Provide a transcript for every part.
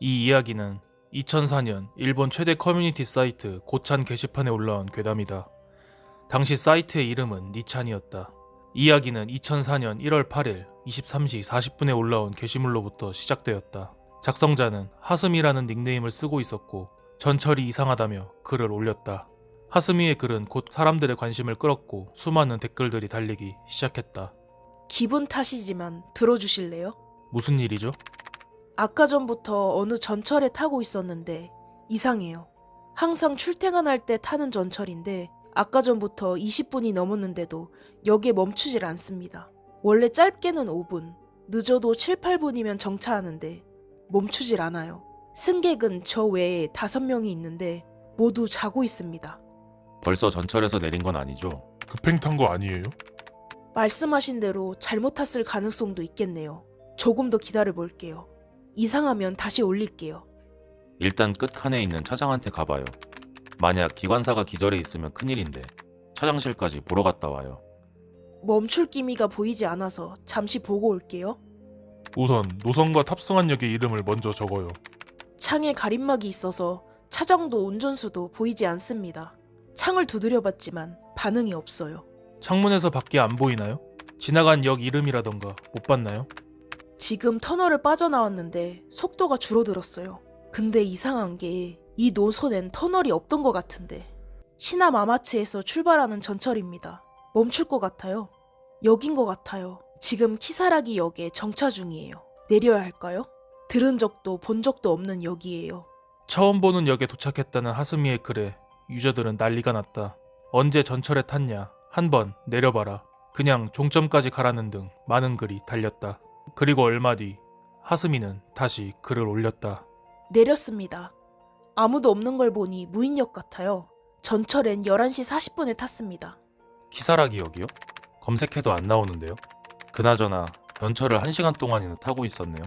이 이야기는 2004년 일본 최대 커뮤니티 사이트 고찬 게시판에 올라온 괴담이다. 당시 사이트의 이름은 니찬이었다. 이야기는 2004년 1월 8일 23시 40분에 올라온 게시물로부터 시작되었다. 작성자는 하스미라는 닉네임을 쓰고 있었고 전철이 이상하다며 글을 올렸다. 하스미의 글은 곧 사람들의 관심을 끌었고 수많은 댓글들이 달리기 시작했다. 기분 탓이지만 들어주실래요? 무슨 일이죠? 아까 전부터 어느 전철에 타고 있었는데 이상해요. 항상 출퇴근할 때 타는 전철인데 아까 전부터 20분이 넘었는데도 역에 멈추질 않습니다. 원래 짧게는 5분, 늦어도 7, 8분이면 정차하는데 멈추질 않아요. 승객은 저 외에 5명이 있는데 모두 자고 있습니다. 벌써 전철에서 내린 건 아니죠? 급행 탄 거 아니에요? 말씀하신 대로 잘못 탔을 가능성도 있겠네요. 조금 더 기다려 볼게요. 이상하면 다시 올릴게요. 일단 끝칸에 있는 차장한테 가봐요. 만약 기관사가 기절해 있으면 큰일인데 차장실까지 보러 갔다 와요. 멈출 기미가 보이지 않아서 잠시 보고 올게요. 우선 노선과 탑승한 역의 이름을 먼저 적어요. 창에 가림막이 있어서 차장도 운전수도 보이지 않습니다. 창을 두드려봤지만 반응이 없어요. 창문에서 밖이 안 보이나요? 지나간 역 이름이라던가 못 봤나요? 지금 터널을 빠져나왔는데 속도가 줄어들었어요. 근데 이상한 게 이 노선엔 터널이 없던 것 같은데 시남 아마츠에서 출발하는 전철입니다. 멈출 것 같아요. 역인 것 같아요. 지금 키사라기 역에 정차 중이에요. 내려야 할까요? 들은 적도 본 적도 없는 역이에요. 처음 보는 역에 도착했다는 하스미의 글에 유저들은 난리가 났다. 언제 전철에 탔냐? 한번 내려봐라. 그냥 종점까지 가라는 등 많은 글이 달렸다. 그리고 얼마 뒤 하스미는 다시 글을 올렸다. 내렸습니다. 아무도 없는 걸 보니 무인역 같아요. 전철엔 11시 40분에 탔습니다. 키사라기 역이요? 검색해도 안 나오는데요? 그나저나 전철을 1시간 동안이나 타고 있었네요.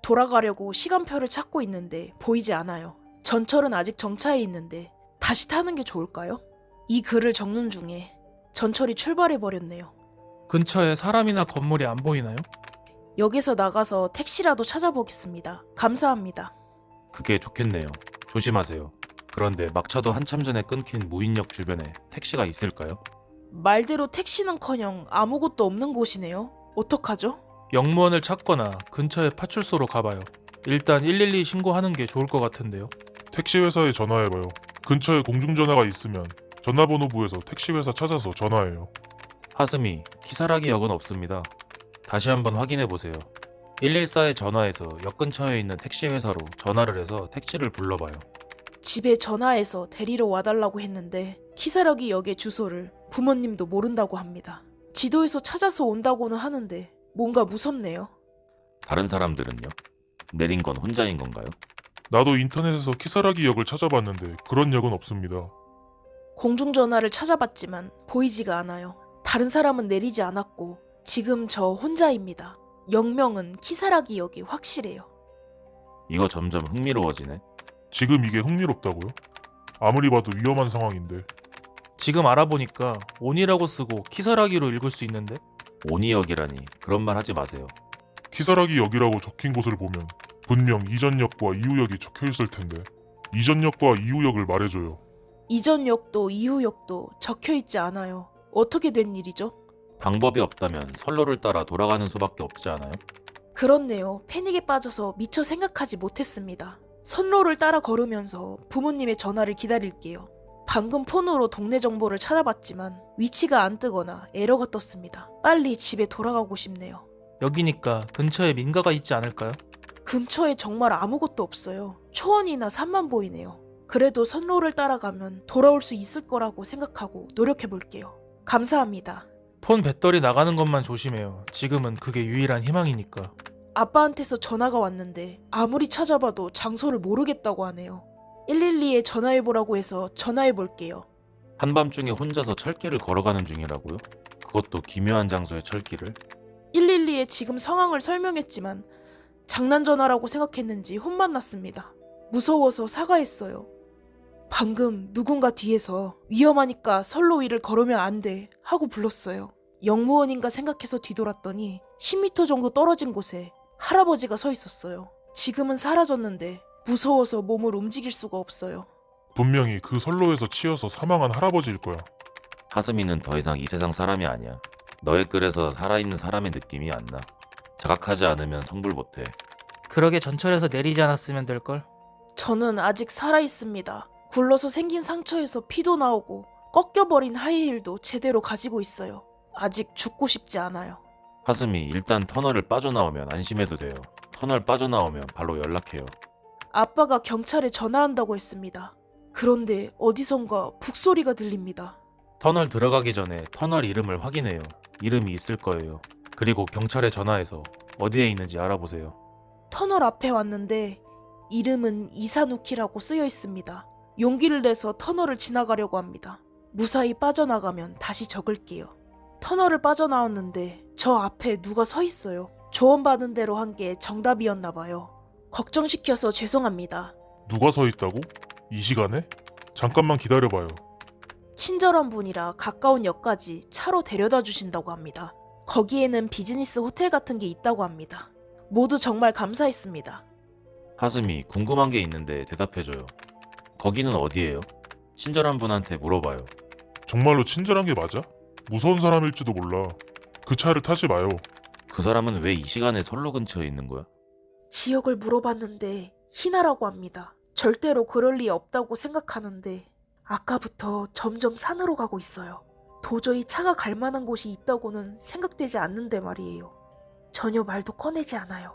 돌아가려고 시간표를 찾고 있는데 보이지 않아요. 전철은 아직 정차해 있는데 다시 타는 게 좋을까요? 이 글을 적는 중에 전철이 출발해버렸네요. 근처에 사람이나 건물이 안 보이나요? 역에서 나가서 택시라도 찾아보겠습니다. 감사합니다. 그게 좋겠네요. 조심하세요. 그런데 막차도 한참 전에 끊긴 무인역 주변에 택시가 있을까요? 말대로 택시는커녕 아무것도 없는 곳이네요. 어떡하죠? 역무원을 찾거나 근처의 파출소로 가봐요. 일단 112 신고하는 게 좋을 것 같은데요. 택시 회사에 전화해봐요. 근처에 공중전화가 있으면 전화번호부에서 택시 회사 찾아서 전화해요. 하스미, 키사라기 역은 없습니다. 다시 한번 확인해보세요. 114에 전화해서 역 근처에 있는 택시 회사로 전화를 해서 택시를 불러봐요. 집에 전화해서 데리러 와달라고 했는데 키사라기 역의 주소를 부모님도 모른다고 합니다. 지도에서 찾아서 온다고는 하는데 뭔가 무섭네요. 다른 사람들은요? 내린 건 혼자인 건가요? 나도 인터넷에서 키사라기 역을 찾아봤는데 그런 역은 없습니다. 공중전화를 찾아봤지만 보이지가 않아요. 다른 사람은 내리지 않았고 지금 저 혼자입니다. 역명은 키사라기 역이 확실해요. 이거 점점 흥미로워지네. 지금 이게 흥미롭다고요? 아무리 봐도 위험한 상황인데. 지금 알아보니까 온이라고 쓰고 키사라기로 읽을 수 있는데 오니역이라니 그런 말 하지 마세요. 키사라기 역이라고 적힌 곳을 보면 분명 이전 역과 이후 역이 적혀있을 텐데 이전 역과 이후 역을 말해줘요. 이전 역도 이후 역도 적혀있지 않아요. 어떻게 된 일이죠? 방법이 없다면 선로를 따라 돌아가는 수밖에 없지 않아요? 그렇네요. 패닉에 빠져서 미처 생각하지 못했습니다. 선로를 따라 걸으면서 부모님의 전화를 기다릴게요. 방금 폰으로 동네 정보를 찾아봤지만 위치가 안 뜨거나 에러가 떴습니다. 빨리 집에 돌아가고 싶네요. 여기니까 근처에 민가가 있지 않을까요? 근처에 정말 아무것도 없어요. 초원이나 산만 보이네요. 그래도 선로를 따라가면 돌아올 수 있을 거라고 생각하고 노력해볼게요. 감사합니다. 폰 배터리 나가는 것만 조심해요. 지금은 그게 유일한 희망이니까. 아빠한테서 전화가 왔는데 아무리 찾아봐도 장소를 모르겠다고 하네요. 112에 전화해보라고 해서 전화해볼게요. 한밤중에 혼자서 철길을 걸어가는 중이라고요? 그것도 기묘한 장소의 철길을? 112에 지금 상황을 설명했지만 장난 전화라고 생각했는지 혼만 났습니다. 무서워서 사과했어요. 방금 누군가 뒤에서 위험하니까 선로 위를 걸으면 안 돼 하고 불렀어요. 역무원인가 생각해서 뒤돌았더니 10m 정도 떨어진 곳에 할아버지가 서 있었어요. 지금은 사라졌는데 무서워서 몸을 움직일 수가 없어요. 분명히 그 선로에서 치여서 사망한 할아버지일 거야. 하스미는 더 이상 이 세상 사람이 아니야. 너의 글에서 살아있는 사람의 느낌이 안 나. 자각하지 않으면 성불 못해. 그러게 전철에서 내리지 않았으면 될걸. 저는 아직 살아있습니다. 굴러서 생긴 상처에서 피도 나오고 꺾여버린 하이힐도 제대로 가지고 있어요. 아직 죽고 싶지 않아요. 하스미, 일단 터널을 빠져나오면 안심해도 돼요. 터널 빠져나오면 바로 연락해요. 아빠가 경찰에 전화한다고 했습니다. 그런데 어디선가 북소리가 들립니다. 터널 들어가기 전에 터널 이름을 확인해요. 이름이 있을 거예요. 그리고 경찰에 전화해서 어디에 있는지 알아보세요. 터널 앞에 왔는데 이름은 이사누키라고 쓰여 있습니다. 용기를 내서 터널을 지나가려고 합니다. 무사히 빠져나가면 다시 적을게요. 터널을 빠져나왔는데 저 앞에 누가 서 있어요. 조언받은 대로 한 게 정답이었나 봐요. 걱정시켜서 죄송합니다. 누가 서 있다고? 이 시간에? 잠깐만 기다려봐요. 친절한 분이라 가까운 역까지 차로 데려다 주신다고 합니다. 거기에는 비즈니스 호텔 같은 게 있다고 합니다. 모두 정말 감사했습니다. 하스미, 궁금한 게 있는데 대답해줘요. 거기는 어디예요? 친절한 분한테 물어봐요. 정말로 친절한 게 맞아? 무서운 사람일지도 몰라. 그 차를 타지 마요. 그 사람은 왜 이 시간에 선로 근처에 있는 거야? 지역을 물어봤는데 희나라고 합니다. 절대로 그럴 리 없다고 생각하는데 아까부터 점점 산으로 가고 있어요. 도저히 차가 갈 만한 곳이 있다고는 생각되지 않는데 말이에요. 전혀 말도 꺼내지 않아요.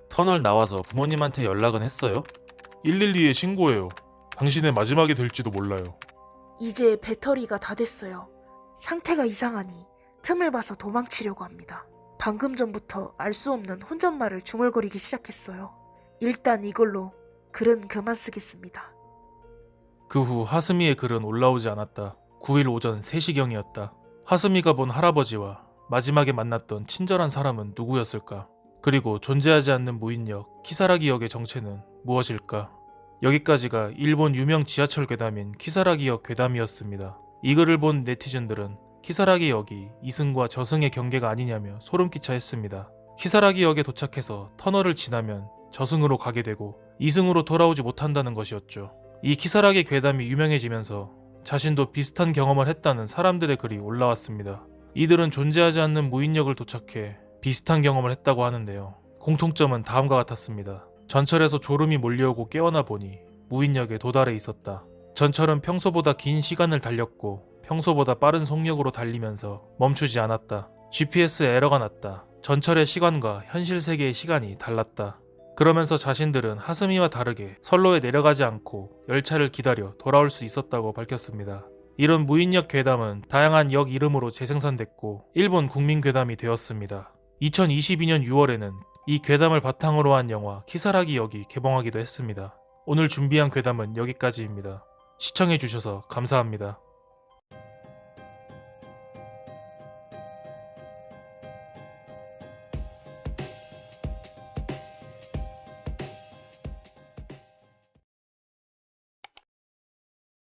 터널 나와서 부모님한테 연락은 했어요? 112에 신고해요. 당신의 마지막이 될지도 몰라요. 이제 배터리가 다 됐어요. 상태가 이상하니 틈을 봐서 도망치려고 합니다. 방금 전부터 알 수 없는 혼잣말을 중얼거리기 시작했어요. 일단 이걸로 글은 그만 쓰겠습니다. 그 후 하스미의 글은 올라오지 않았다. 9일 오전 3시경이었다. 하스미가 본 할아버지와 마지막에 만났던 친절한 사람은 누구였을까? 그리고 존재하지 않는 무인역 키사라기역의 정체는 무엇일까? 여기까지가 일본 유명 지하철 괴담인 키사라기역 괴담이었습니다. 이 글을 본 네티즌들은 키사라기역이 이승과 저승의 경계가 아니냐며 소름끼쳐 했습니다. 키사라기역에 도착해서 터널을 지나면 저승으로 가게 되고 이승으로 돌아오지 못한다는 것이었죠. 이 키사라기 괴담이 유명해지면서 자신도 비슷한 경험을 했다는 사람들의 글이 올라왔습니다. 이들은 존재하지 않는 무인역을 도착해 비슷한 경험을 했다고 하는데요. 공통점은 다음과 같았습니다. 전철에서 졸음이 몰려오고 깨어나 보니 무인역에 도달해 있었다. 전철은 평소보다 긴 시간을 달렸고 평소보다 빠른 속력으로 달리면서 멈추지 않았다. GPS에 에러가 났다. 전철의 시간과 현실 세계의 시간이 달랐다. 그러면서 자신들은 하스미와 다르게 선로에 내려가지 않고 열차를 기다려 돌아올 수 있었다고 밝혔습니다. 이런 무인역 괴담은 다양한 역 이름으로 재생산됐고 일본 국민 괴담이 되었습니다. 2022년 6월에는 이 괴담을 바탕으로 한 영화 키사라기 역이 개봉하기도 했습니다. 오늘 준비한 괴담은 여기까지입니다. 시청해주셔서 감사합니다.